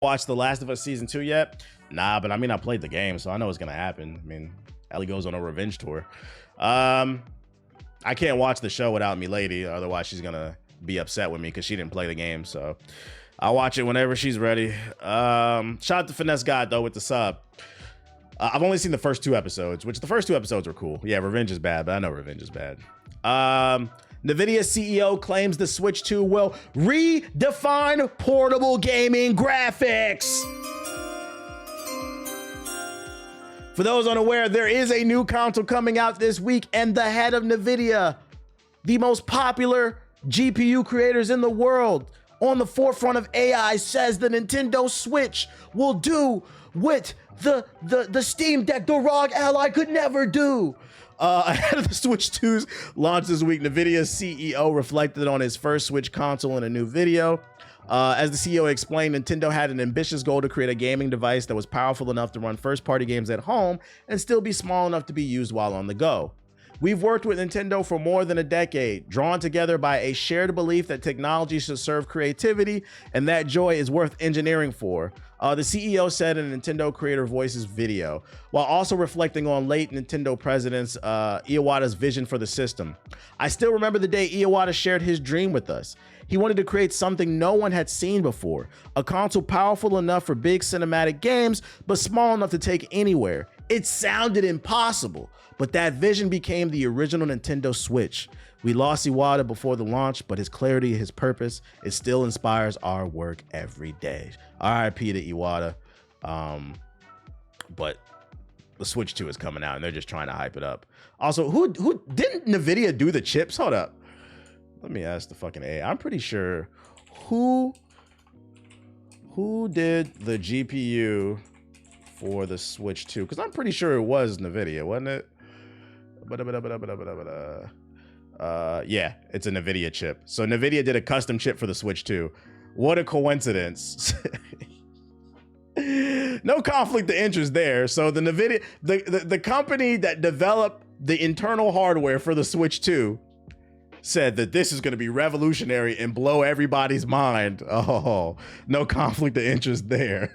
watched The Last of Us Season 2 yet? Nah, but I mean, I played the game, so I know what's gonna happen. I mean, Ellie goes on a revenge tour. I can't watch the show without me lady, otherwise she's gonna be upset with me because she didn't play the game, so I'll watch it whenever she's ready. Shout out to Finesse God, though, with the sub. I've only seen the first 2 episodes, which the first 2 episodes were cool. Yeah, revenge is bad, but I know revenge is bad. Nvidia CEO claims the Switch 2 will redefine portable gaming graphics. For those unaware, there is a new console coming out this week, and the head of Nvidia, the most popular GPU creators in the world, on the forefront of AI, says the Nintendo Switch will do what the Steam Deck, the ROG Ally, could never do. Ahead of the Switch 2's launch this week, Nvidia's CEO reflected on his first Switch console in a new video. As the CEO explained, Nintendo had an ambitious goal to create a gaming device that was powerful enough to run first-party games at home and still be small enough to be used while on the go. We've worked with Nintendo for more than a decade, drawn together by a shared belief that technology should serve creativity and that joy is worth engineering for, the CEO said in a Nintendo Creator Voices video, while also reflecting on late Nintendo president Iwata's vision for the system. I still remember the day Iwata shared his dream with us. He wanted to create something no one had seen before, a console powerful enough for big cinematic games, but small enough to take anywhere. It sounded impossible, but that vision became the original Nintendo Switch. We lost Iwata before the launch, but his clarity, his purpose, it still inspires our work every day. RIP to Iwata. But the Switch 2 is coming out, and they're just trying to hype it up. Also, who didn't Nvidia do the chips? Hold up. Let me ask the fucking AI. I'm pretty sure who did the GPU for the Switch 2? Because I'm pretty sure it was Nvidia, wasn't it? Yeah, it's a Nvidia chip. So Nvidia did a custom chip for the Switch 2. What a coincidence. No conflict of interest there. So the Nvidia, the company that developed the internal hardware for the Switch 2 said that this is going to be revolutionary and blow everybody's mind. Oh, no conflict of interest there.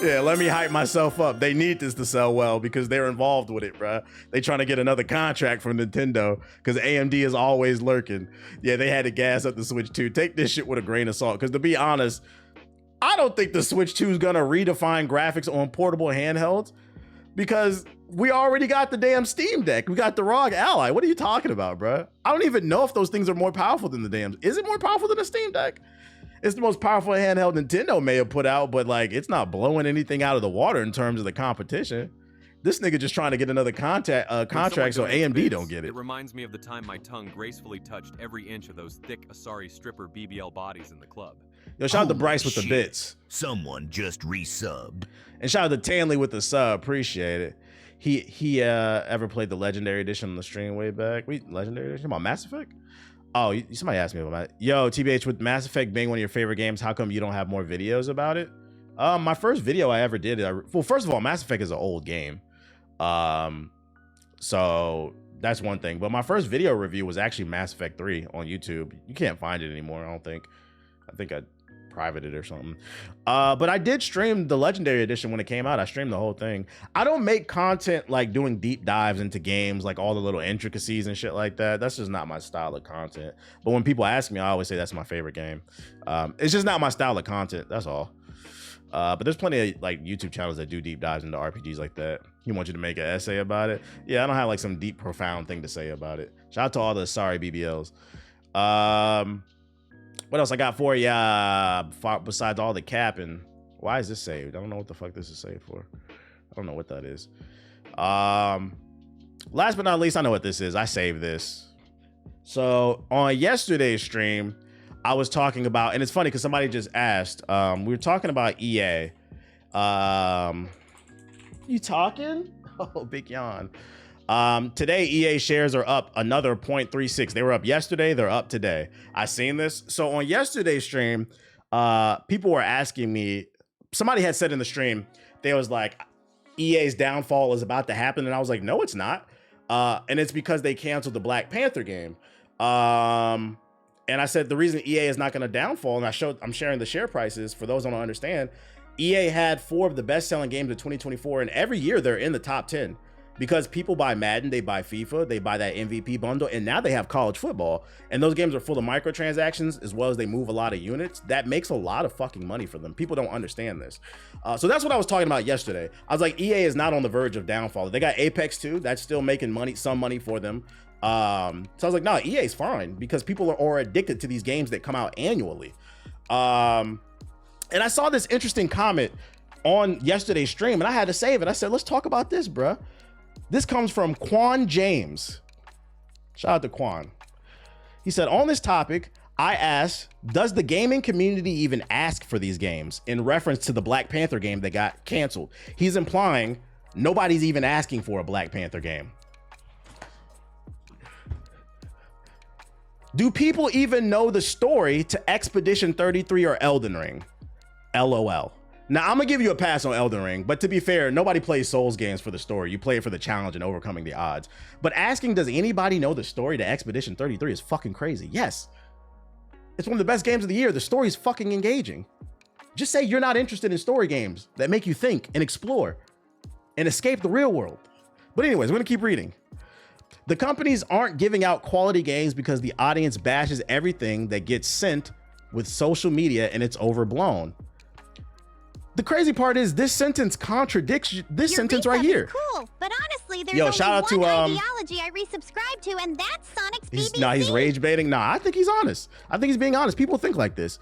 Yeah, let me hype myself up. They need this to sell well because they're involved with it, bruh. They trying to get another contract from Nintendo because AMD is always lurking. Yeah, they had to gas up the Switch 2. Take this shit with a grain of salt because to be honest, I don't think the Switch 2 is going to redefine graphics on portable handhelds because we already got the damn Steam Deck. We got the ROG Ally. What are you talking about, bruh? I don't even know if those things are more powerful than the damn... Is it more powerful than the Steam Deck? It's the most powerful handheld Nintendo may have put out, but like it's not blowing anything out of the water in terms of the competition. This nigga just trying to get another contract so AMD don't get it. It reminds me of the time my tongue gracefully touched every inch of those thick Asari stripper BBL bodies in the club. Yo, shout out to Bryce with the bits. Someone just resubbed. And shout out to Tanley with the sub. Appreciate it. He ever played the Legendary Edition on the stream way back? Legendary Edition about Mass Effect? Oh, somebody asked me about that. Yo, TBH, with Mass Effect being one of your favorite games, how come you don't have more videos about it? My first video I ever did, well, first of all, Mass Effect is an old game. So that's one thing. But my first video review was actually Mass Effect 3 on YouTube. You can't find it anymore, I don't think. I think I privated it or something. But I did stream the Legendary Edition when it came out. I streamed the whole thing. I don't make content like doing deep dives into games, like all the little intricacies and shit like that. That's just not my style of content. But when people ask me, I always say that's my favorite game. It's just not my style of content, that's all. But there's plenty of like YouTube channels that do deep dives into RPGs like that. He wants you to make an essay about it. Yeah, I don't have like some deep, profound thing to say about it. Shout out to all the sorry BBLs. What else I got for you? Besides all the capping, why is this saved? I don't know what the fuck this is saved for. I don't know what that is. Last but not least, I know what this is. I saved this. So on yesterday's stream, I was talking about, and it's funny because somebody just asked. We were talking about EA. You talking? Oh, big yawn. Today, EA shares are up another 0.36. They were up yesterday. They're up today. I seen this. So on yesterday's stream, people were asking me, somebody had said in the stream, they was like, EA's downfall is about to happen. And I was like, no, it's not. And it's because they canceled the Black Panther game. And I said the reason EA is not going to downfall, and I'm sharing the share prices for those who don't understand. EA had 4 of the best selling games of 2024, and every year they're in the top 10 because people buy Madden, they buy FIFA, they buy that MVP bundle, and now they have college football. And those games are full of microtransactions as well as they move a lot of units. That makes a lot of fucking money for them. People don't understand this. So that's what I was talking about yesterday. I was like, EA is not on the verge of downfall. They got Apex 2, that's still making money, some money for them. So I was like, no, EA is fine because people are addicted to these games that come out annually. And I saw this interesting comment on yesterday's stream and I had to save it. I said, let's talk about this, bruh. This comes from Quan James. Shout out to Quan. He said, on this topic, I asked, does the gaming community even ask for these games? In reference to the Black Panther game that got canceled. He's implying nobody's even asking for a Black Panther game. Do people even know the story to Expedition 33 or Elden Ring? LOL. Now, I'm gonna give you a pass on Elden Ring, but to be fair, nobody plays Souls games for the story. You play it for the challenge and overcoming the odds. But asking, does anybody know the story to Expedition 33 is fucking crazy. Yes. It's one of the best games of the year. The story's fucking engaging. Just say you're not interested in story games that make you think and explore and escape the real world. But anyways, we're gonna keep reading. The companies aren't giving out quality games because the audience bashes everything that gets sent with social media and it's overblown. The crazy part is this sentence contradicts this sentence right here. Cool, but honestly, there's only one ideology I resubscribe to, and that's Sonic's BBC. He's rage baiting. Nah, I think he's honest. I think he's being honest. People think like this.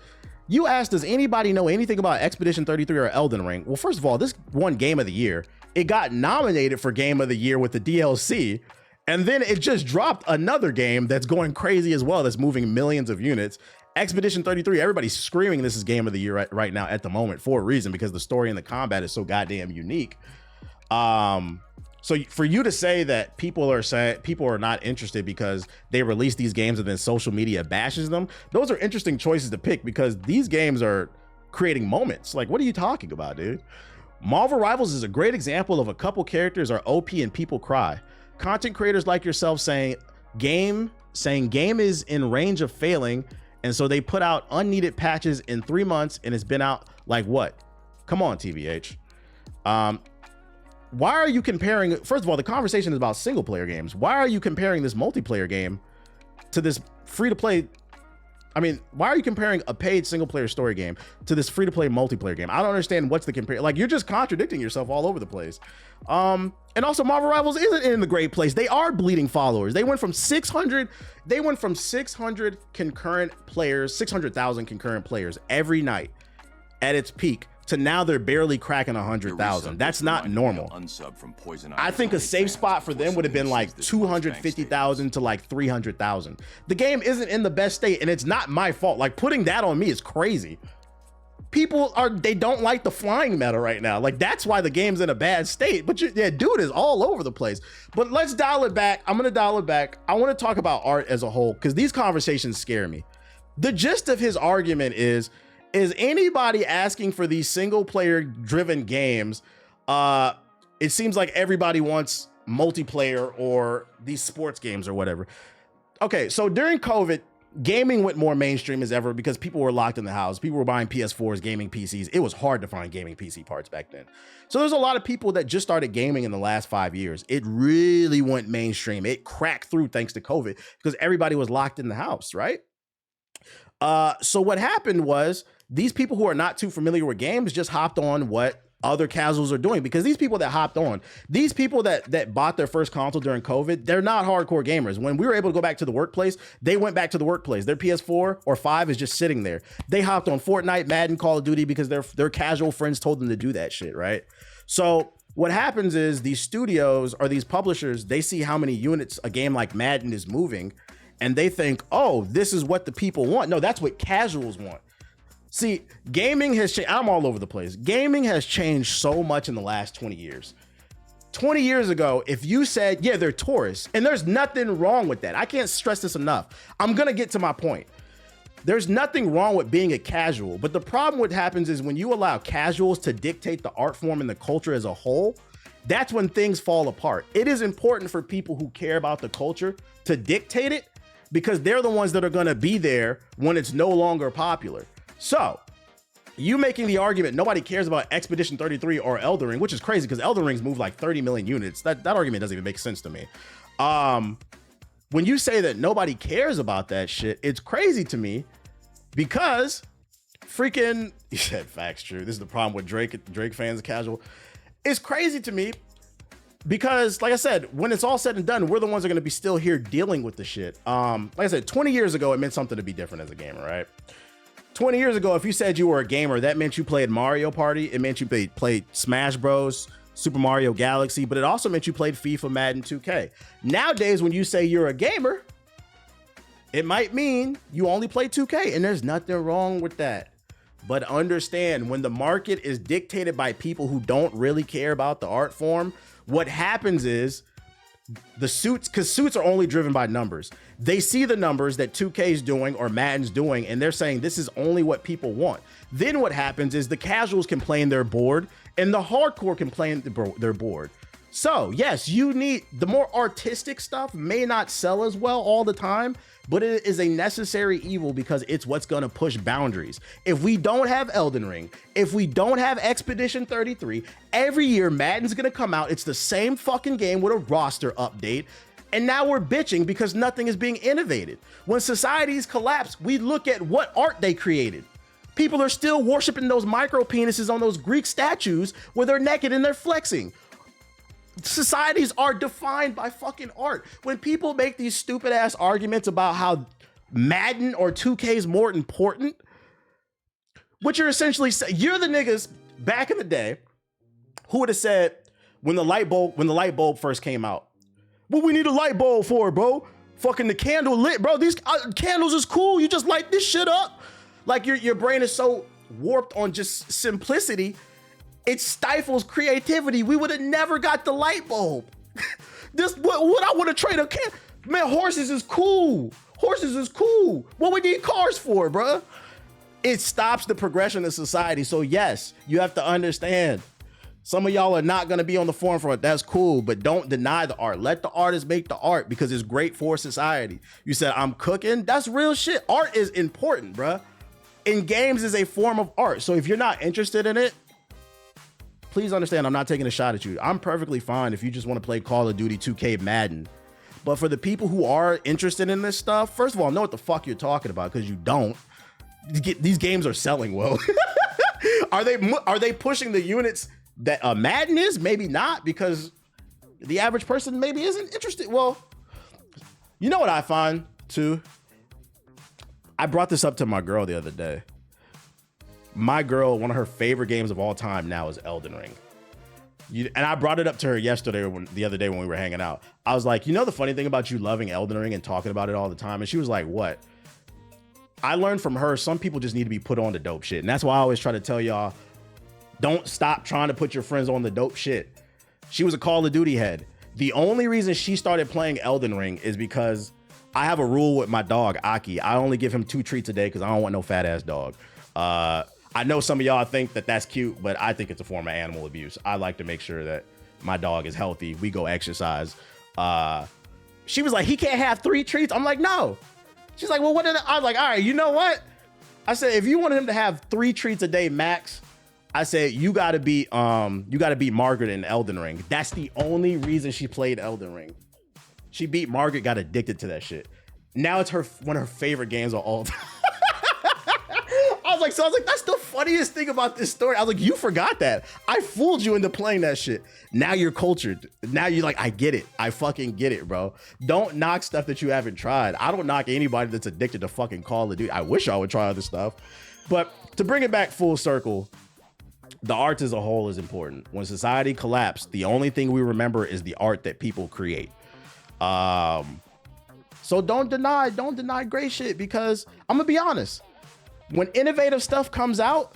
You asked, does anybody know anything about Expedition 33 or Elden Ring? Well, first of all, this won Game of the Year. It got nominated for Game of the Year with the DLC, and then it just dropped another game that's going crazy as well, that's moving millions of units. Expedition 33, everybody's screaming this is Game of the Year right now at the moment for a reason, because the story and the combat is so goddamn unique. So for you to say that people are not interested because they release these games and then social media bashes them, those are interesting choices to pick because these games are creating moments. Like, what are you talking about, dude? Marvel Rivals is a great example of a couple characters are OP and people cry. Content creators like yourself saying game is in range of failing, and so they put out unneeded patches in 3 months and it's been out like what? Come on, TVH. Why are you comparing? First of all, the conversation is about single player games. Why are you comparing this multiplayer game to this free to play? I mean, why are you comparing a paid single player story game to this free to play multiplayer game? I don't understand what's the compare. Like, you're just contradicting yourself all over the place. And also Marvel Rivals isn't in the great place. They are bleeding followers. They went from 600 concurrent players, 600,000 concurrent players every night at its peak to now they're barely cracking 100,000. That's not normal. I think a safe spot for them would have been like 250,000 to like 300,000. The game isn't in the best state and it's not my fault. Like, putting that on me is crazy. They don't like the flying meta right now. Like, that's why the game's in a bad state. But yeah, dude is all over the place. But let's dial it back. I'm gonna dial it back. I want to talk about art as a whole because these conversations scare me. The gist of his argument is anybody asking for these single player driven games? It seems like everybody wants multiplayer or these sports games or whatever. Okay, so during COVID, gaming went more mainstream as ever because people were locked in the house. People were buying PS4s, gaming PCs. It was hard to find gaming PC parts back then. So there's a lot of people that just started gaming in the last 5 years. It really went mainstream. It cracked through thanks to COVID because everybody was locked in the house, right? So what happened was these people who are not too familiar with games just hopped on what other casuals are doing, because these people that hopped on, these people that bought their first console during COVID, they're not hardcore gamers. When we were able to go back to the workplace, they went back to the workplace. Their PS4 or 5 is just sitting there. They hopped on Fortnite, Madden, Call of Duty because their casual friends told them to do that shit, right? So what happens is these studios or these publishers, they see how many units a game like Madden is moving, and they think, oh, this is what the people want. No, that's what casuals want. See, gaming has changed. I'm all over the place. Gaming has changed so much in the last 20 years. 20 years ago, if you said, yeah, they're tourists, and there's nothing wrong with that. I can't stress this enough. I'm going to get to my point. There's nothing wrong with being a casual, but the problem what happens is when you allow casuals to dictate the art form and the culture as a whole, that's when things fall apart. It is important for people who care about the culture to dictate it, because they're the ones that are going to be there when it's no longer popular. So you making the argument nobody cares about Expedition 33 or Elden Ring, which is crazy because Elden Ring's moved like 30 million units. That argument doesn't even make sense to me. When you say that nobody cares about that shit, it's crazy to me because freaking, you said facts true. This is the problem with Drake fans casual. It's crazy to me because, like I said, when it's all said and done, we're the ones that are going to be still here dealing with the shit. Like I said, 20 years ago, it meant something to be different as a gamer, right? 20 years ago, if you said you were a gamer, that meant you played Mario Party. It meant you played Smash Bros, Super Mario Galaxy, but it also meant you played FIFA, Madden, 2K. Nowadays, when you say you're a gamer, it might mean you only play 2K, and there's nothing wrong with that. But understand, when the market is dictated by people who don't really care about the art form, what happens is the suits, because suits are only driven by numbers. They see the numbers that 2K's doing or Madden's doing, and they're saying this is only what people want. Then what happens is the casuals complain they're bored, and the hardcore complain they're bored. So yes, you need the more artistic stuff may not sell as well all the time, but it is a necessary evil because it's what's gonna push boundaries. If we don't have Elden Ring, if we don't have Expedition 33, every year Madden's gonna come out, it's the same fucking game with a roster update, and now we're bitching because nothing is being innovated. When societies collapse, we look at what art they created. People are still worshiping those micro penises on those Greek statues where they're naked and they're flexing. Societies are defined by fucking art. When people make these stupid ass arguments about how Madden or 2K is more important, what you're essentially saying, you're the niggas back in the day who would have said when the light bulb first came out, what we need a light bulb for, bro? Fucking the candle lit, bro. These candles is cool. You just light this shit up. Like your brain is so warped on just simplicity. It stifles creativity. We would have never got the light bulb. This what I want to trade a can. Man, horses is cool. Horses is cool. What we need cars for, bruh? It stops the progression of society. So yes, you have to understand. Some of y'all are not gonna be on the forefront. That's cool, but don't deny the art. Let the artists make the art because it's great for society. You said I'm cooking. That's real shit. Art is important, bruh. In games is a form of art. So if you're not interested in it, please understand, I'm not taking a shot at you. I'm perfectly fine if you just want to play Call of Duty 2K Madden. But for the people who are interested in this stuff, first of all, know what the fuck you're talking about because you don't. These games are selling well. Are they pushing the units that Madden is? Maybe not, because the average person maybe isn't interested. Well, you know what I find too? I brought this up to my girl the other day. My girl, one of her favorite games of all time now is Elden Ring. And I brought it up to her the other day when we were hanging out. I was like, you know the funny thing about you loving Elden Ring and talking about it all the time? And she was like, what? I learned from her, some people just need to be put on the dope shit. And that's why I always try to tell y'all, don't stop trying to put your friends on the dope shit. She was a Call of Duty head. The only reason she started playing Elden Ring is because I have a rule with my dog, Aki. I only give him 2 treats a day because I don't want no fat ass dog. I know some of y'all think that that's cute, but I think it's a form of animal abuse. I like to make sure that my dog is healthy. We go exercise. She was like, he can't have 3 treats. I'm like, no. She's like, well, I was like, all right, you know what? I said, if you want him to have 3 treats a day max, I said, you gotta beat Margaret in Elden Ring. That's the only reason she played Elden Ring. She beat Margaret, got addicted to that shit. Now it's one of her favorite games of all time. I was like, that's the funniest thing about this story. I was like, you forgot that. I fooled you into playing that shit. Now you're cultured. Now you're like, I get it. I fucking get it, bro. Don't knock stuff that you haven't tried. I don't knock anybody that's addicted to fucking Call of Duty. I wish I would try other stuff. But to bring it back full circle, the art as a whole is important. When society collapsed, the only thing we remember is the art that people create. So don't deny great shit, because I'm gonna be honest. When innovative stuff comes out,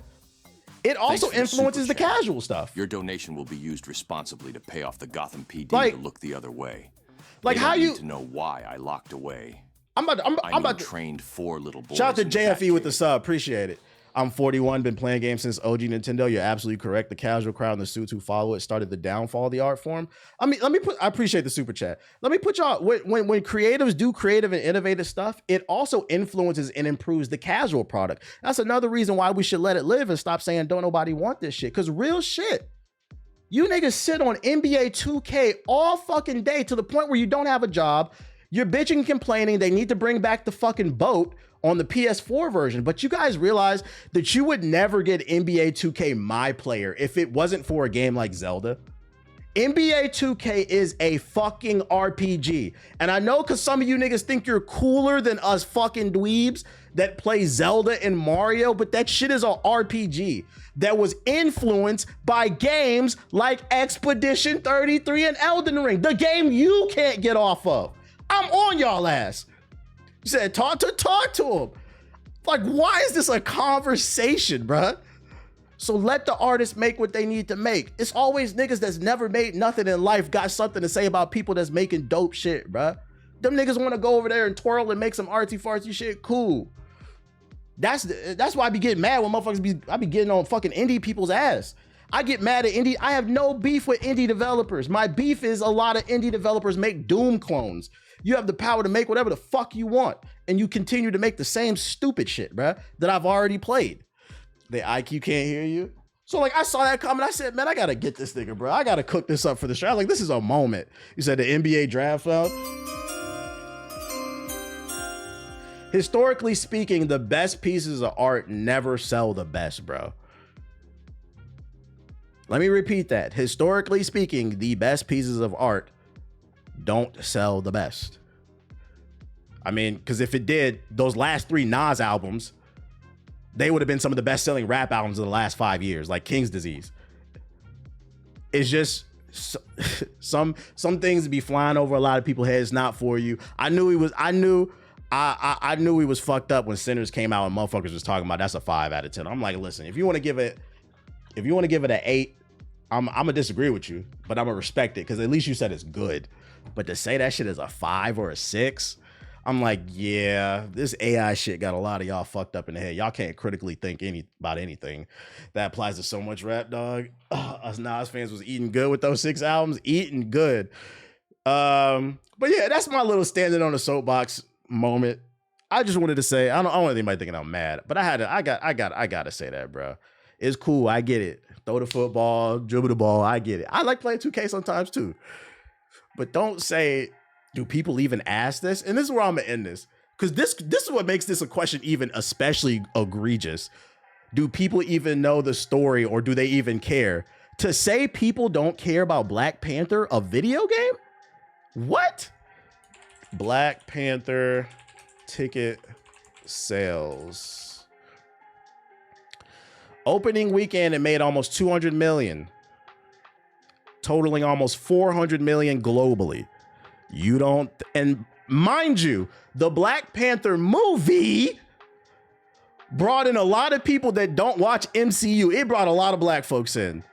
it also influences the casual stuff. Your donation will be used responsibly to pay off the Gotham PD to look the other way. Like, how you need to know why I locked away. I'm about trained 4 little boys. Shout out to JFE with the sub, appreciate it. I'm 41, been playing games since OG Nintendo. You're absolutely correct. The casual crowd and the suits who follow it started the downfall of the art form. I mean, I appreciate the super chat. Let me put y'all, when creatives do creative and innovative stuff, it also influences and improves the casual product. That's another reason why we should let it live and stop saying don't nobody want this shit. Because real shit, you niggas sit on NBA 2K all fucking day to the point where you don't have a job. You're bitching and complaining they need to bring back the fucking boat on the PS4 version, but you guys realize that you would never get NBA 2K My Player if it wasn't for a game like Zelda. NBA 2K is a fucking RPG. And I know because some of you niggas think you're cooler than us fucking dweebs that play Zelda and Mario, but that shit is an RPG that was influenced by games like Expedition 33 and Elden Ring, the game you can't get off of. I'm on y'all ass. You said talk to him. Like, why is this a conversation, bruh? So let the artists make what they need to make. It's always niggas that's never made nothing in life got something to say about people that's making dope shit, bruh. Them niggas want to go over there and twirl and make some artsy fartsy shit. Cool. That's why I be getting mad when motherfuckers I be getting on fucking indie people's ass. I get mad at indie. I have no beef with indie developers. My beef is a lot of indie developers make Doom clones. You have the power to make whatever the fuck you want, and you continue to make the same stupid shit, bruh, that I've already played. The IQ can't hear you. So like, I saw that comment. I said, man, I gotta get this nigga, bro. I gotta cook this up for the show. Like, this is a moment. You said the NBA draft fell. Historically speaking, the best pieces of art never sell the best, bro. Let me repeat that. Historically speaking, the best pieces of art don't sell the best. I mean, because if it did, those last 3 Nas albums, they would have been some of the best selling rap albums of the last 5 years, like King's Disease. It's just some things be flying over a lot of people's heads, not for you. I knew he was fucked up when Sinners came out and motherfuckers was talking about that's a 5 out of 10. I'm like, listen, if you want to give it an 8, I'm gonna disagree with you, but I'm gonna respect it because at least you said it's good. But to say that shit is a 5 or a 6, I'm like, yeah, this AI shit got a lot of y'all fucked up in the head. Y'all can't critically think about anything. That applies to so much rap, dog. Us Nas fans was eating good with those 6 albums, eating good. But yeah, that's my little standing on the soapbox moment. I just wanted to say, I don't want anybody thinking I'm mad, but I gotta say that, bro. It's cool. I get it. Throw the football, dribble the ball. I get it. I like playing 2K sometimes too. But don't say, do people even ask this? And this is where I'm gonna end this. Because this is what makes this a question even especially egregious. Do people even know the story or do they even care? To say people don't care about Black Panther, a video game? What? Black Panther ticket sales. Opening weekend, it made almost 200 million, totaling almost 400 million globally. You don't, and mind you, the Black Panther movie brought in a lot of people that don't watch MCU. It brought a lot of black folks in.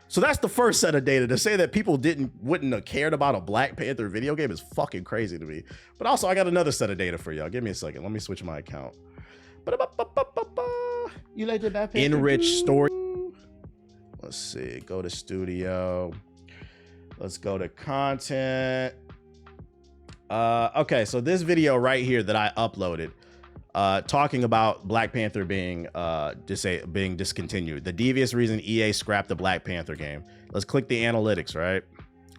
So that's the first set of data. To say that people wouldn't have cared about a Black Panther video game is fucking crazy to me. But also, I got another set of data for y'all. Give me a second. Let me switch my account. You like the Black Panther? Enrich story. Let's see. Go to studio. Let's go to content. Okay, so this video right here that I uploaded, talking about Black Panther being discontinued. The devious reason EA scrapped the Black Panther game. Let's click the analytics, right?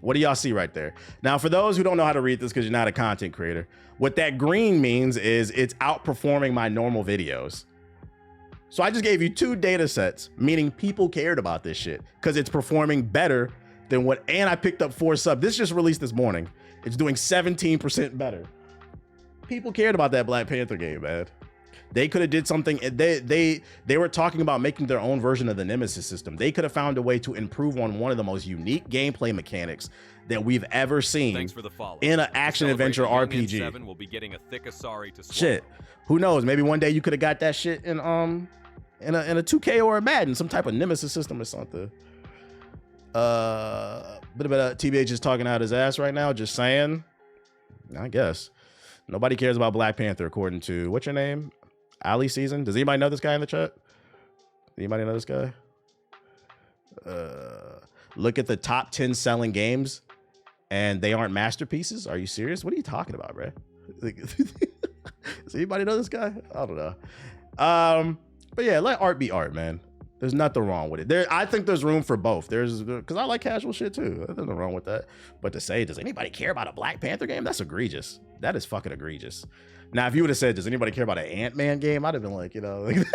What do y'all see right there? Now, for those who don't know how to read this because you're not a content creator, what that green means is it's outperforming my normal videos. So I just gave you 2 data sets, meaning people cared about this shit because it's performing better than what, and I picked up 4 subs. This just released this morning. It's doing 17% better. People cared about that Black Panther game, man. They could have did something. They were talking about making their own version of the Nemesis system. They could have found a way to improve on one of the most unique gameplay mechanics that we've ever seen. Thanks for the follow. In an action adventure RPG. N7 will be getting a thick Asari to swallow. Shit, who knows? Maybe one day you could have got that shit in a 2K or a Madden, some type of Nemesis system or something. TBH is talking out his ass right now. Just saying. I guess nobody cares about Black Panther according to what's your name? Ali Season. Does anybody know this guy in the chat? Anybody know this guy? Look at the top 10 selling games, and they aren't masterpieces. Are you serious? What are you talking about, bro? Does anybody know this guy? I don't know. But yeah, let art be art, man. There's nothing wrong with it. I think there's room for both. Because I like casual shit too. There's nothing wrong with that. But to say, does anybody care about a Black Panther game? That's egregious. That is fucking egregious. Now, if you would have said, does anybody care about an Ant-Man game? I'd have been like, like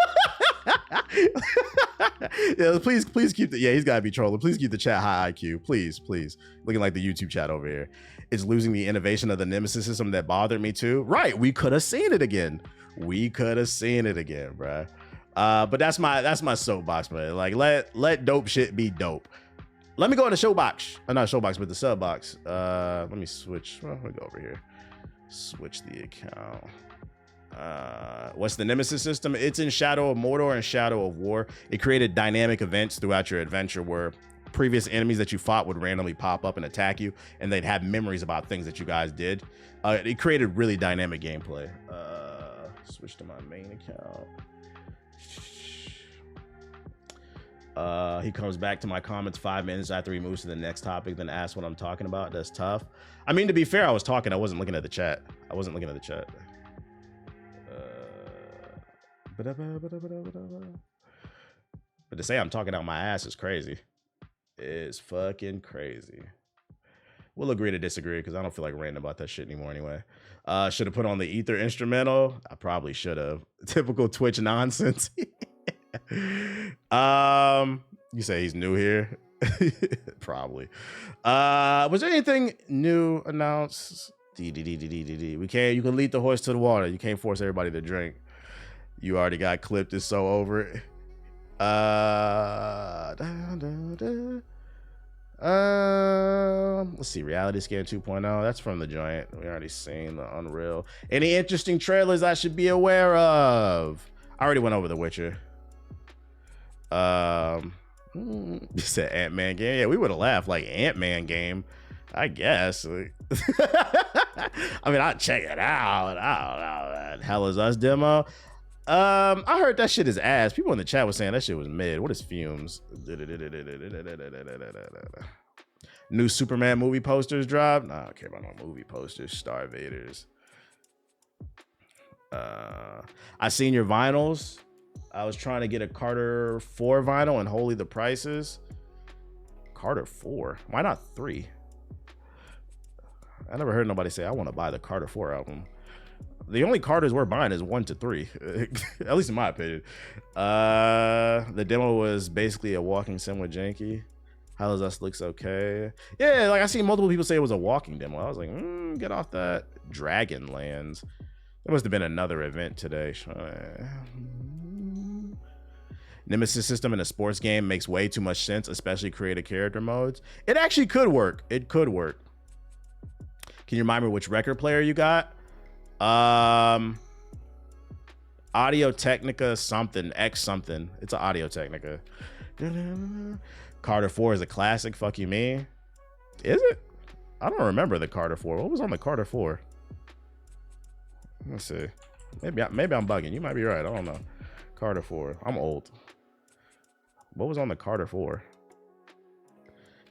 yeah, please keep the, he's got to be trolling. Please keep the chat high IQ. Please. Looking like the YouTube chat over here. It's losing the innovation of the Nemesis system that bothered me too. Right. We could have seen it again. Bruh. But that's my soapbox, man. Like, let dope shit be dope. Let me go in the showbox. Not showbox, but the sub box. Let me switch. Well, let me go over here. Switch the account. What's the Nemesis system? It's in Shadow of Mordor and Shadow of War. It created dynamic events throughout your adventure where previous enemies that you fought would randomly pop up and attack you, and they'd have memories about things that you guys did. It created really dynamic gameplay. Switch to my main account. He comes back to my comments 5 minutes after he moves to the next topic, then asks what I'm talking about. That's tough. I mean, to be fair, I was talking. I wasn't looking at the chat. But to say I'm talking out my ass is crazy. It's fucking crazy. We'll agree to disagree because I don't feel like ranting about that shit anymore anyway. Should have put on the Ether instrumental. I probably should have. Typical Twitch nonsense. You say he's new here? Probably. Was there anything new announced? You can lead the horse to the water. You can't force everybody to drink. You already got clipped. It's so over it. Let's see. Reality Scan 2.0. That's from the joint. We already seen the Unreal. Any interesting trailers I should be aware of? I already went over The Witcher. You said Ant-Man game. Yeah, we would have laughed like Ant-Man game, I guess. I mean, I'll check it out. I don't know, man. Hell is Us demo. I heard that shit is ass. People in the chat was saying that shit was mid. What is Fumes? New Superman movie posters dropped. Nah, I don't care about no movie posters. Star Vaders. I seen your vinyls. I was trying to get a Carter 4 vinyl and holy the prices. Carter 4? Why not 3? I never heard nobody say I want to buy the Carter 4 album. The only Carters we're buying is 1 to 3, at least in my opinion. The demo was basically a walking sim with Janky. How does Us looks okay? Yeah, like I seen multiple people say it was a walking demo. I was like, get off that. Dragonlands. There must have been another event today. Nemesis system in a sports game makes way too much sense, especially creative character modes. It actually could work. It could work. Can you remind me which record player you got? Audio Technica something, X something. It's an Audio Technica. Carter 4 is a classic. Fuck you, me. Is it? I don't remember the Carter 4. What was on the Carter 4? Let's see. Maybe I'm bugging. You might be right. I don't know. Carter 4. I'm old. What was on the Carter 4?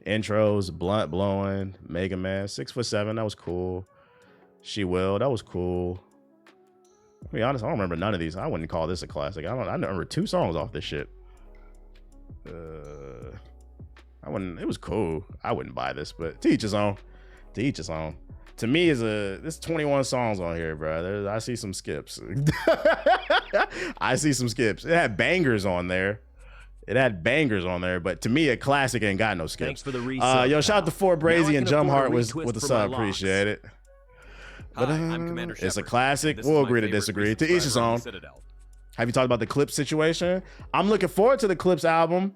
Intros, Blunt Blowing, Mega Man, 6'7". That was cool. She Will. That was cool. To be honest, I don't remember none of these. I wouldn't call this a classic. I remember 2 songs off this shit. It was cool. I wouldn't buy this, but to each his own. To each his own. To me, there's 21 songs on here, bro. I see some skips. I see some skips. It had bangers on there. But to me, a classic ain't got no skips. Thanks for the resub. Yo, shout out to Fort Brazy and Jumhart with the sub. Appreciate it. But, Hi, I'm Commander it's a Shepard. classic. This is We'll my agree to favorite disagree. To Christmas each his driver on own. Citadel. Have you talked about the Clips situation? I'm looking forward to the Clips album.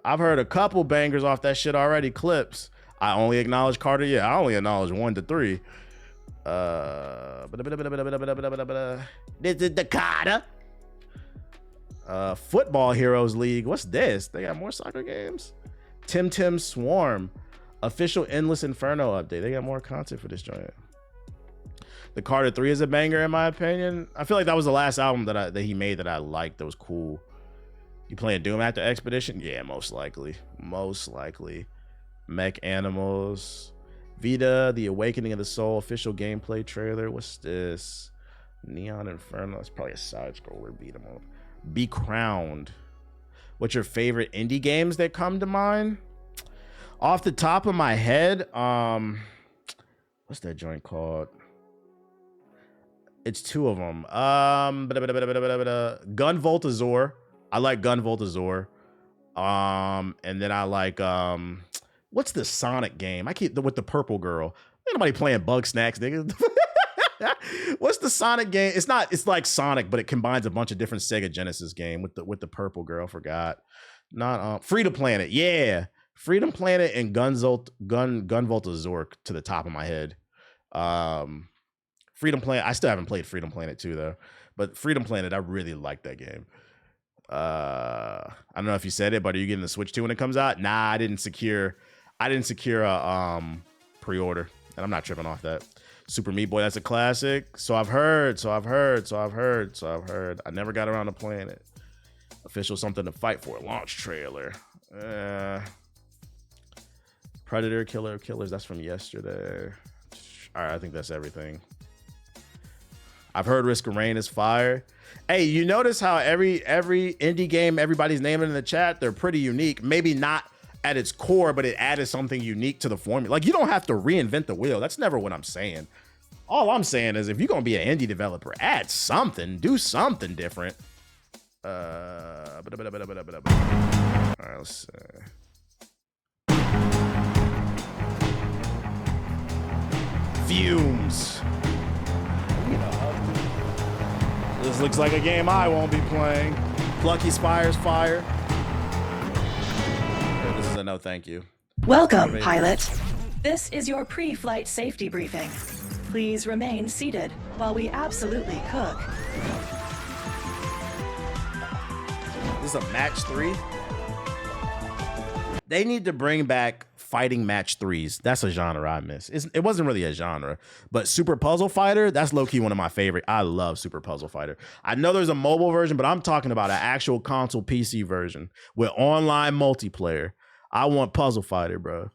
I've heard a couple bangers off that shit already. Clips. I only acknowledge Carter. Yeah, I only acknowledge 1 to 3. This is the Carter. Football Heroes League. What's this? They got more soccer games. Tim Swarm. Official Endless Inferno update. They got more content for this joint. The Carter 3 is a banger in my opinion. I feel like that was the last album that he made that I liked. That was cool. You playing Doom after Expedition? Yeah, most likely. Most likely. MechAnimals. V.E.D.A, The Awakening of the Soul, official gameplay trailer. What's this? Neon Inferno. It's probably a side scroller. Beat 'em up. Be Crowned. What's your favorite indie games that come to mind? Off the top of my head, what's that joint called? It's two of them. Gun Voltazor. I like Gun Voltazor. And then I like what's the Sonic game? I keep with the purple girl. Ain't nobody playing Bug Snacks, nigga. What's the Sonic game? It's like Sonic, but it combines a bunch of different Sega Genesis game with the purple girl. Forgot. Not Freedom Planet. Yeah. Freedom Planet and Gun Voltazor to the top of my head. Freedom Planet. I still haven't played Freedom Planet 2 though, but Freedom Planet, I really like that game. I don't know if you said it, but are you getting the Switch 2 when it comes out? Nah, I didn't secure a pre-order, and I'm not tripping off that. Super Meat Boy, that's a classic. So I've heard. I never got around to playing it. Official Something to Fight For launch trailer. Predator Killers, that's from yesterday. All right, I think that's everything. I've heard Risk of Rain is fire. Hey, you notice how every indie game everybody's naming in the chat, they're pretty unique. Maybe not at its core, but it added something unique to the formula. Like, you don't have to reinvent the wheel. That's never what I'm saying. All I'm saying is if you're going to be an indie developer, add something. Do something different. All right, let's see. Fumes. This looks like a game I won't be playing. Plucky Spire's fire. Yeah, this is a no thank you. Welcome, pilot. This is your pre-flight safety briefing. Please remain seated while we absolutely cook. This is a match 3. They need to bring back fighting match 3s. That's a genre I miss. It wasn't really a genre, but Super Puzzle Fighter, that's low-key one of my favorite. I love Super Puzzle Fighter. I know there's a mobile version, but I'm talking about an actual console PC version with online multiplayer. I want Puzzle Fighter, bro.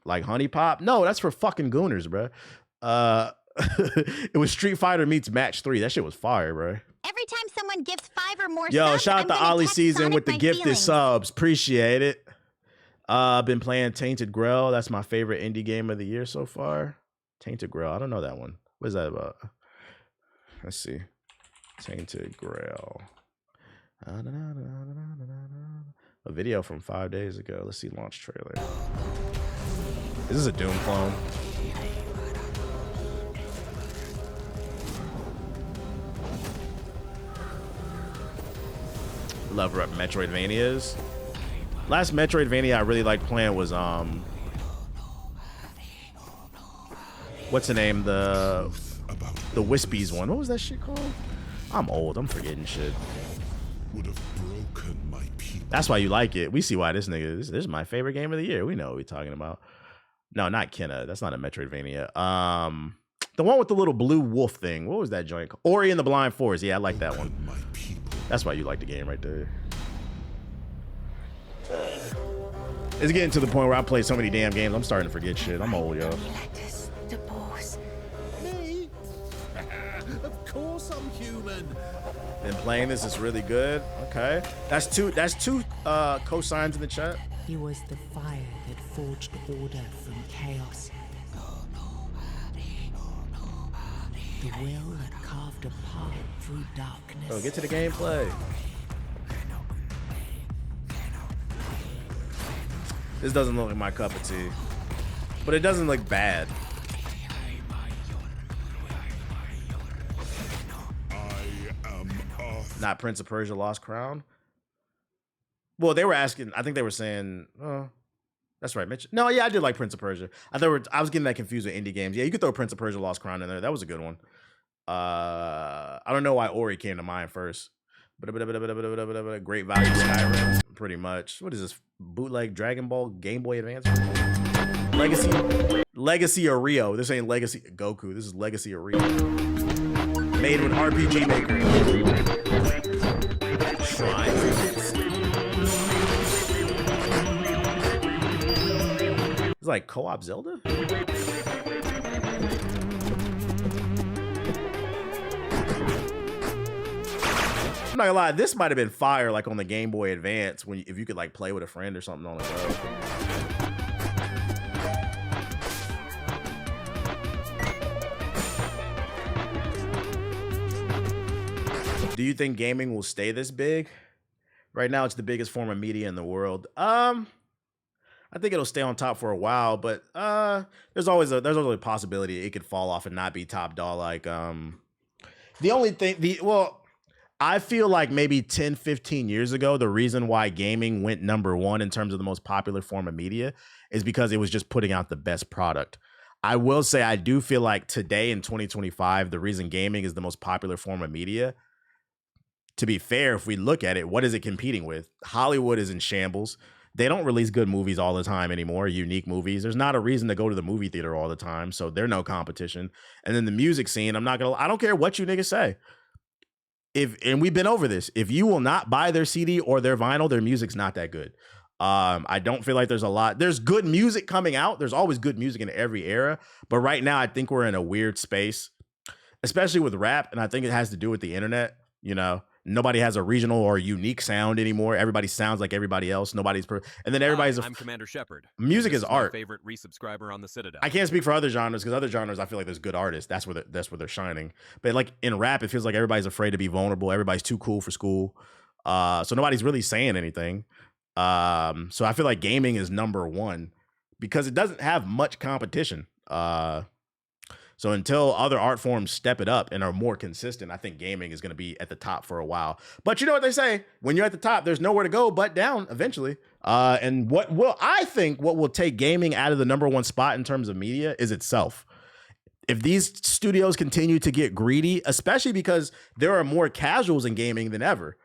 Like Honey Pop? No, that's for fucking gooners, bro. It was Street Fighter meets Match 3. That shit was fire, bro. Every time someone gives 5 or more Yo, subs, shout out to Ollie Season with the gifted subs. Appreciate it. Been playing Tainted Grail. That's my favorite indie game of the year so far. Tainted Grail. I don't know that one. What is that about? Let's see. Tainted Grail. A video from 5 days ago. Let's see launch trailer. Is this a Doom clone? Love Metroidvanias. Last Metroidvania I really liked playing was what's the name? The Wispies one. What was that shit called? I'm old. I'm forgetting shit. That's why you like it. We see why this nigga. This is my favorite game of the year. We know what we're talking about. No, not Kenna. That's not a Metroidvania. The one with the little blue wolf thing. What was that joint called? Ori and the Blind Forest. Yeah, I like that one. That's why you like the game right there. It's getting to the point where I play so many damn games, I'm starting to forget shit. I'm old, yo. Me? Of course I'm human. Been playing this, it's really good. Okay. That's two cosigns in the chat. He was the fire that forged order from chaos. The will that carved a path through darkness. Oh, get to the gameplay. This doesn't look like my cup of tea, but it doesn't look bad. Not Prince of Persia Lost Crown. Well, they were asking, I think they were saying, oh, that's right, Mitch. No, yeah, I did like Prince of Persia. I was getting that confused with indie games. Yeah, you could throw Prince of Persia Lost Crown in there. That was a good one. I don't know why Ori came to mind first. Great value Skyrim, pretty much. What is this? Bootleg Dragon Ball Game Boy Advance? Legacy of Rio. This ain't Legacy Goku. This is Legacy of Rio. Made with RPG Maker. Shrine. It's like co-op Zelda? I'm not gonna lie, this might have been fire like on the Game Boy Advance when if you could like play with a friend or something on the go. Do you think gaming will stay this big? Right now, it's the biggest form of media in the world. I think it'll stay on top for a while, but there's always a possibility it could fall off and not be top dog. Like the only thing, I feel like maybe 10, 15 years ago, the reason why gaming went #1 in terms of the most popular form of media is because it was just putting out the best product. I will say I do feel like today in 2025, the reason gaming is the most popular form of media, to be fair, if we look at it, what is it competing with? Hollywood is in shambles. They don't release good movies all the time anymore, unique movies. There's not a reason to go to the movie theater all the time, so they're no competition. And then the music scene, I don't care what you niggas say. And we've been over this. If you will not buy their CD or their vinyl, their music's not that good. I don't feel like there's good music coming out. There's always good music in every era. But right now, I think we're in a weird space, especially with rap. And I think it has to do with the internet. You know, nobody has a regional or unique sound anymore. Everybody sounds like everybody else. And then everybody's. I'm Commander Shepard. Music is art. My favorite resubscriber on the Citadel. I can't speak for other genres because other genres, I feel like there's good artists. That's where they're shining. But like in rap, it feels like everybody's afraid to be vulnerable. Everybody's too cool for school. So nobody's really saying anything. So I feel like gaming is #1 because it doesn't have much competition. So until other art forms step it up and are more consistent, I think gaming is going to be at the top for a while. But you know what they say, when you're at the top, there's nowhere to go but down eventually. And what will take gaming out of the #1 spot in terms of media is itself. If these studios continue to get greedy, especially because there are more casuals in gaming than ever,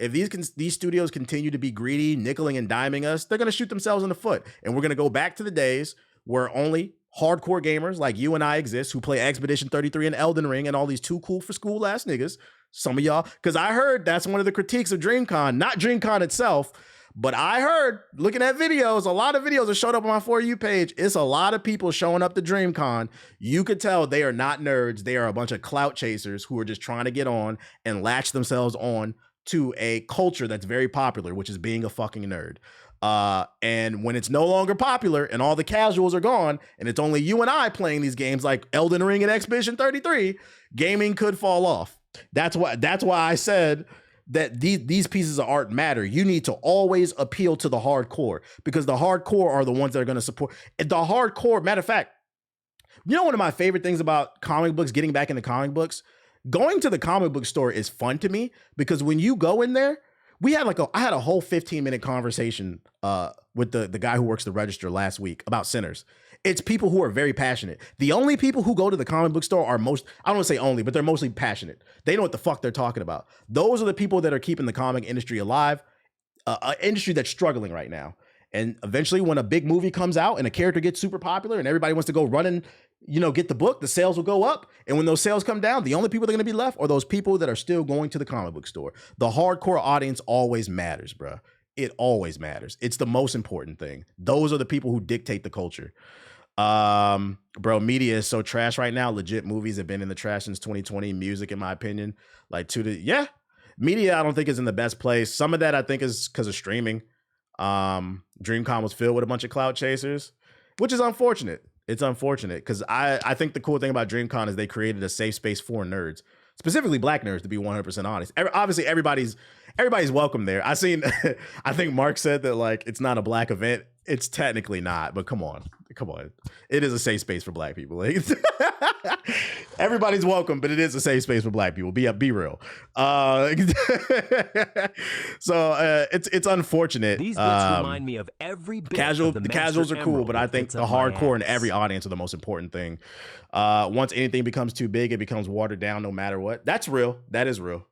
if these studios continue to be greedy, nickeling and diming us, they're going to shoot themselves in the foot. And we're going to go back to the days where only hardcore gamers like you and I exist who play Expedition 33 and Elden Ring and all these too cool for school ass niggas. Some of y'all, because I heard that's one of the critiques of DreamCon, not DreamCon itself, but I heard looking at videos, a lot of videos that showed up on my For You page. It's a lot of people showing up to DreamCon. You could tell they are not nerds. They are a bunch of clout chasers who are just trying to get on and latch themselves on to a culture that's very popular, which is being a fucking nerd. And when it's no longer popular and all the casuals are gone and it's only you and I playing these games like Elden Ring and Expedition 33, gaming could fall off. That's why I said that these pieces of art matter. You need to always appeal to the hardcore because the hardcore are the ones that are going to support the hardcore. Matter of fact, you know, one of my favorite things about comic books, getting back into comic books, going to the comic book store is fun to me because when you go in there, I had a whole 15-minute conversation with the guy who works the register last week about Sinners. It's people who are very passionate. The only people who go to the comic book store are I don't want to say only, but they're mostly passionate. They know what the fuck they're talking about. Those are the people that are keeping the comic industry alive, an industry that's struggling right now. And eventually when a big movie comes out and a character gets super popular and everybody wants to go run and, get the book, the sales will go up. And when those sales come down, the only people that are going to be left are those people that are still going to the comic book store. The hardcore audience always matters, bro. It always matters. It's the most important thing. Those are the people who dictate the culture. Bro, media is so trash right now. Legit movies have been in the trash since 2020. Music, in my opinion, media I don't think is in the best place. Some of that I think is because of streaming. DreamCon was filled with a bunch of clout chasers, which is unfortunate. It's unfortunate because I think the cool thing about DreamCon is they created a safe space for nerds, specifically black nerds, to be 100% honest. Obviously, everybody's welcome there. I think Mark said that it's not a black event. It's technically not, but come on. It is a safe space for black people. Everybody's welcome, but it is a safe space for black people. Be real. So it's unfortunate. These bits remind me of every bit the casuals are cool, but I think the hardcore and every audience are the most important thing. Once anything becomes too big, it becomes watered down no matter what. That's real. That is real.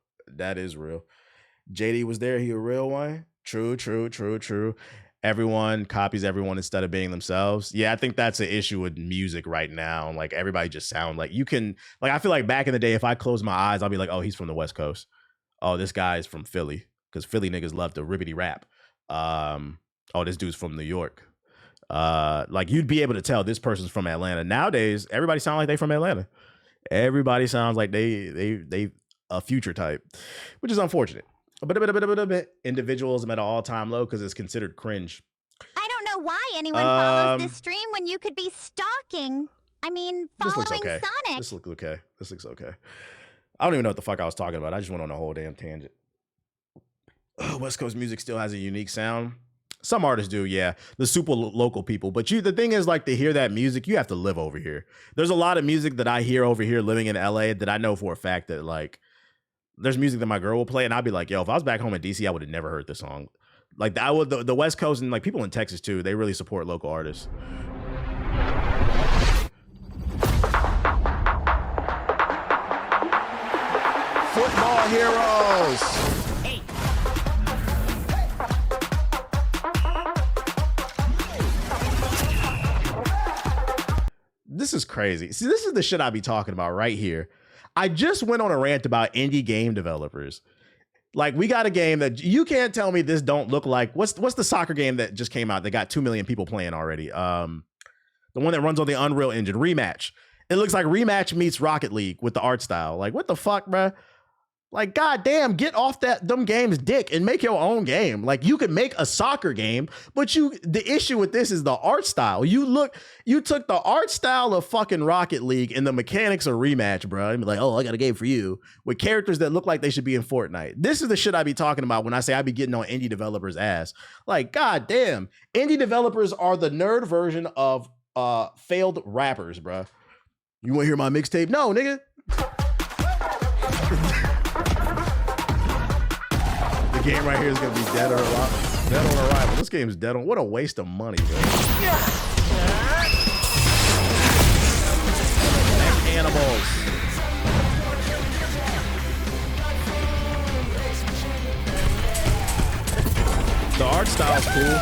JD was there. He a real one. True. Everyone copies everyone instead of being themselves. Yeah, I think that's an issue with music right now. Everybody just sound like you can. I feel like back in the day, if I close my eyes, I'll be like, oh, he's from the West Coast. Oh, this guy's from Philly because Philly niggas love to ribbity rap. Oh, this dude's from New York. Like you'd be able to tell this person's from Atlanta. Nowadays, everybody sounds like they from Atlanta. Everybody sounds like they a future type, which is unfortunate. But individualism at an all-time low because it's considered cringe. I don't know why anyone follows this stream when you could be stalking. I mean, following okay. Sonic. This looks okay. This looks okay. I don't even know what the fuck I was talking about. I just went on a whole damn tangent. West Coast music still has a unique sound. Some artists do, yeah. The super local people. But the thing is, like, to hear that music, you have to live over here. There's a lot of music that I hear over here living in LA that I know for a fact that, like, there's music that my girl will play, and I'd be like, yo, if I was back home in DC, I would have never heard this song. Like, the West Coast and, like, people in Texas, too, they really support local artists. Football heroes. Hey. This is crazy. See, this is the shit I be talking about right here. I just went on a rant about indie game developers. Like, we got a game that you can't tell me this don't look like. What's the soccer game that just came out that got 2 million people playing already? The one that runs on the Unreal Engine, Rematch. It looks like Rematch meets Rocket League with the art style. Like, what the fuck, bruh? Like, goddamn, get off them games dick and make your own game. Like, you could make a soccer game, but the issue with this is the art style. You took the art style of fucking Rocket League and the mechanics of Rematch, bro. And be like, oh, I got a game for you with characters that look like they should be in Fortnite. This is the shit I be talking about when I say I be getting on indie developers' ass. Like, goddamn, indie developers are the nerd version of failed rappers, bro. You want to hear my mixtape? No, nigga. Game right here is gonna be dead or alive. Dead on arrival. This game is dead on. What a waste of money, bro. MechAnimals. The art style's cool.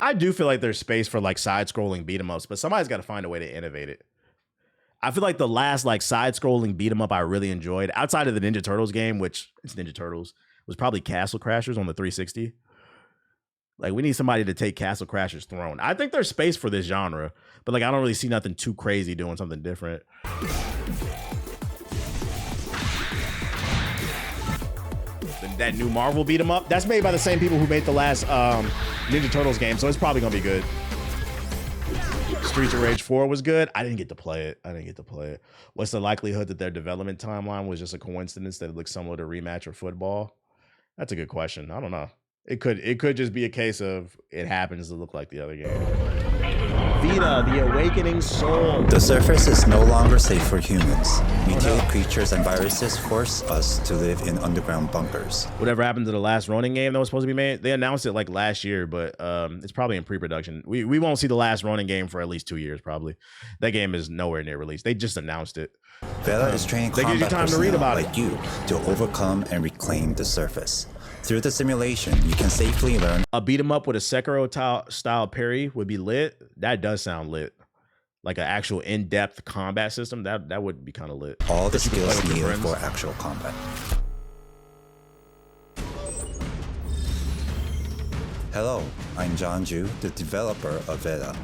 I do feel like there's space for like side-scrolling beat-em-ups, but somebody's got to find a way to innovate it. I feel like the last like side-scrolling beat-em-up I really enjoyed, outside of the Ninja Turtles game, which it's Ninja Turtles, was probably Castle Crashers on the 360. Like, we need somebody to take Castle Crashers' throne. I think there's space for this genre, but like I don't really see nothing too crazy doing something different. That new Marvel beat 'em up, that's made by the same people who made the last Ninja Turtles game, so it's probably gonna be good. Streets of Rage 4 was good. I didn't get to play it. What's the likelihood that their development timeline was just a coincidence that it looks similar to Rematch or Football? That's a good question. I don't know. It could just be a case of it happens to look like the other game. V.E.D.A, the Awakening Soul. The surface is no longer safe for humans. Mutated creatures and viruses force us to live in underground bunkers. Whatever happened to the last Ronin game that was supposed to be made? They announced it like last year, but it's probably in pre-production. We won't see the last Ronin game for at least 2 years, probably. That game is nowhere near release. They just announced it. V.E.D.A is training combat personnel like you to overcome and reclaim the surface. Through the simulation, you can safely learn. A beat 'em up with a Sekiro-style parry would be lit. That does sound lit. Like an actual in-depth combat system, that would be kind of lit. All the skills needed for actual combat. Hello, I'm John Ju, the developer of V.E.D.A.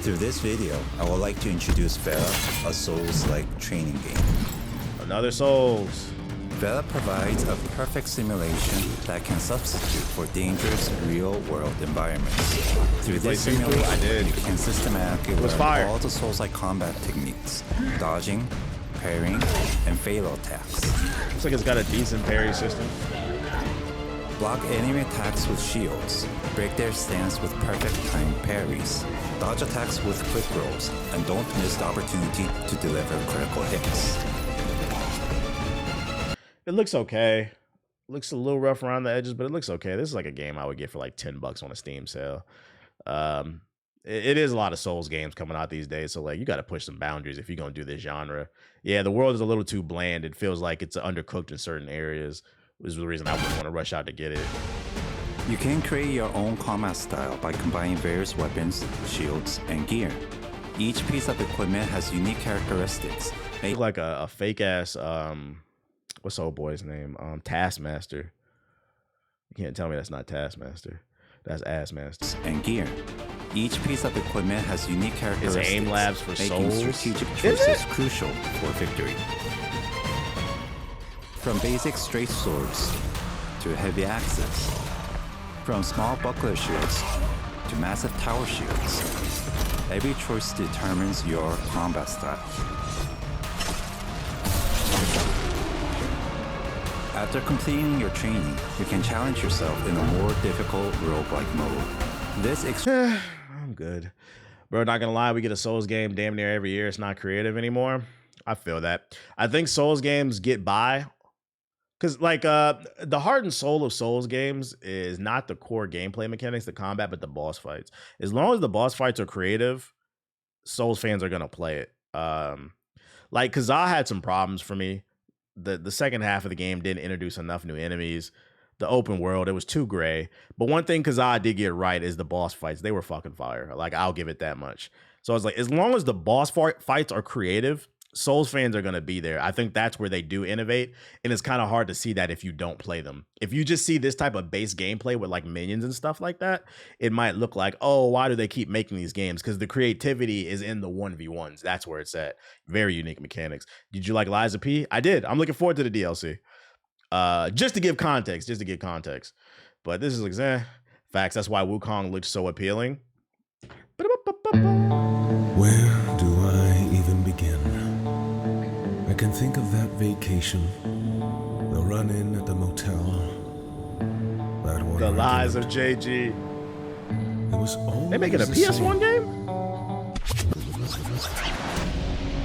Through this video, I would like to introduce V.E.D.A, a Souls-like training game. Another Souls. V.E.D.A provides a perfect simulation that can substitute for dangerous real-world environments. Through this simulation, you can systematically learn all the Souls-like combat techniques, dodging, parrying, and fatal attacks. Looks like it's got a decent parry system. Block enemy attacks with shields, break their stance with perfect timed parries, dodge attacks with quick rolls, and don't miss the opportunity to deliver critical hits. It looks okay. Looks a little rough around the edges, but it looks okay. This is like a game I would get for like $10 on a Steam sale. It is a lot of Souls games coming out these days, so like you got to push some boundaries if you're gonna do this genre. Yeah, the world is a little too bland. It feels like it's undercooked in certain areas. Which is the reason I wouldn't want to rush out to get it. You can create your own combat style by combining various weapons, shields, and gear. Each piece of equipment has unique characteristics. Look like a fake ass what's the old boy's name? Taskmaster. You can't tell me that's not Taskmaster. That's Assmaster. And gear. Each piece of equipment has unique characteristics. Is aim labs for making souls? Strategic choices crucial for victory. From basic straight swords to heavy axes. From small buckler shields to massive tower shields. Every choice determines your combat style. After completing your training, you can challenge yourself in a more difficult roguelike mode. I'm good. Bro, not gonna lie, we get a Souls game damn near every year. It's not creative anymore. I feel that. I think Souls games get by. Because, like, the heart and soul of Souls games is not the core gameplay mechanics, the combat, but the boss fights. As long as the boss fights are creative, Souls fans are going to play it. Like, Kazaa had some problems for me. The second half of the game didn't introduce enough new enemies. The open world, it was too gray. But one thing Kazaa did get right is the boss fights. They were fucking fire. Like, I'll give it that much. So I was like, as long as the boss fights are creative, Souls fans are going to be there. I think that's where they do innovate, and it's kind of hard to see that if you don't play them. If you just see this type of base gameplay with like minions and stuff like that, it might look like, oh, why do they keep making these games? Because the creativity is in the 1v1s. That's where it's at. Very unique mechanics. Did you like Liza P? I did. I'm looking forward to the DLC. Just to give context. But this is like, facts. That's why Wukong looked so appealing. Where do I even begin? I can think of that vacation, the run-in at the motel, that one. The lies of JG. It was all. They making a PS1 game?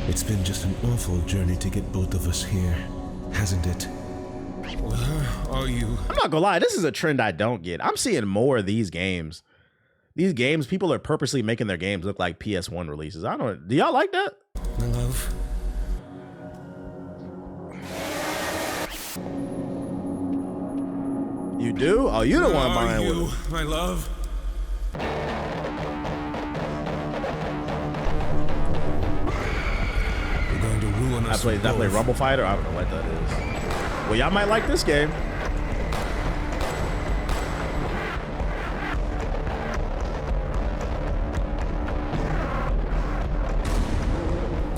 It's been just an awful journey to get both of us here, hasn't it? Where are you? I'm not gonna lie, this is a trend I don't get. I'm seeing more of these games. These games, people are purposely making their games look like PS1 releases. Do y'all like that? My love. You do? Oh, you the one buying you, with my love. You're going to ruin us. I played Rumble Fighter. I don't know what that is. Well, y'all might like this game.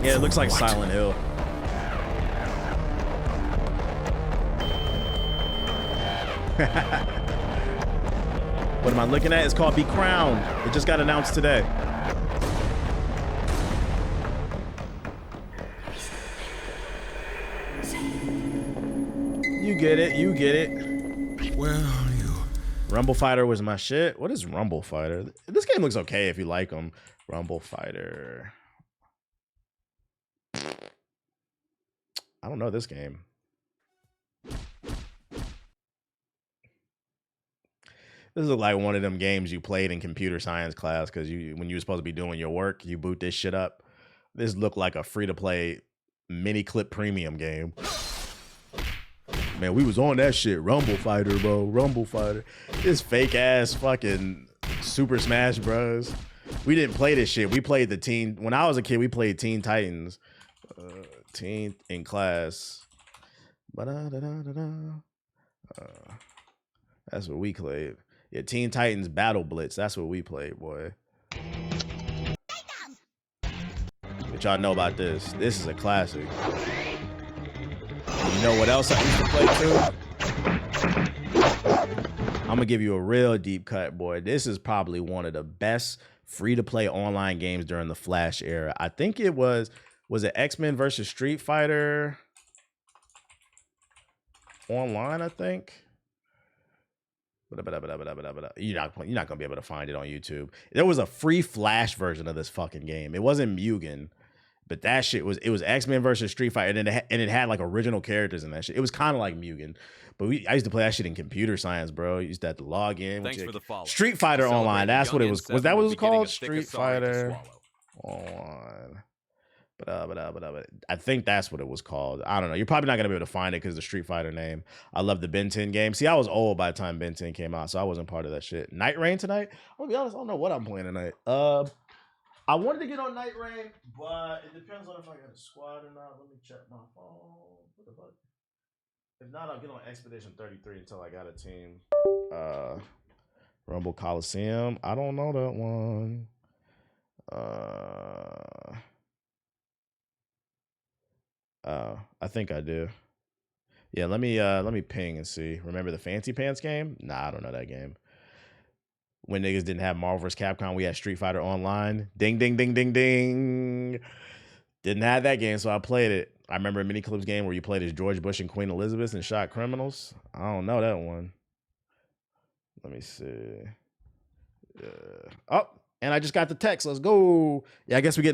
Yeah, it looks like Silent Hill. What am I looking at? It's called Be Crowned. It just got announced today. You get it. You get it. Where are you? Rumble Fighter was my shit. What is Rumble Fighter? This game looks okay if you like them. Rumble Fighter. I don't know this game. This is like one of them games you played in computer science class because when you were supposed to be doing your work, you boot this shit up. This looked like a free-to-play mini clip premium game. Man, we was on that shit. Rumble Fighter, bro. Rumble Fighter. This fake ass fucking Super Smash Bros. We didn't play this shit. We played the Teen. When I was a kid, we played Teen Titans. Teen in class. That's what we played. Yeah, Teen Titans Battle Blitz. That's what we played, boy. But y'all know about this. This is a classic. You know what else I used to play too? I'm gonna give you a real deep cut, boy. This is probably one of the best free-to-play online games during the Flash era. I think it was it X-Men versus Street Fighter online, I think. You're not gonna be able to find it on YouTube. There was a free Flash version of this fucking game. It wasn't Mugen, but that shit was X-Men versus Street Fighter, and it had like original characters in that shit. It was kind of like Mugen, but I used to play that shit in computer science, bro. You used to have to log in. Thanks for the follow. Street Fighter Online. That's what it was. Was that what it was called? Street Fighter Online. But I think that's what it was called. I don't know. You're probably not gonna be able to find it because the Street Fighter name. I love the Ben 10 game. See, I was old by the time Ben 10 came out, so I wasn't part of that shit. Night Rain tonight. I'm gonna be honest. I don't know what I'm playing tonight. I wanted to get on Night Rain, but it depends on if I got a squad or not. Let me check my phone. What the fuck? If not, I'll get on Expedition 33 until I got a team. Rumble Coliseum. I don't know that one. I think I do. Yeah, let me ping and see. Remember the Fancy Pants game? Nah, I don't know that game. When niggas didn't have Marvel vs. Capcom, we had Street Fighter Online. Ding, ding, ding, ding, ding. Didn't have that game, so I played it. I remember a Mini Clips game where you played as George Bush and Queen Elizabeth and shot criminals. I don't know that one. Let me see. Oh, and I just got the text. Let's go. Yeah, I guess we get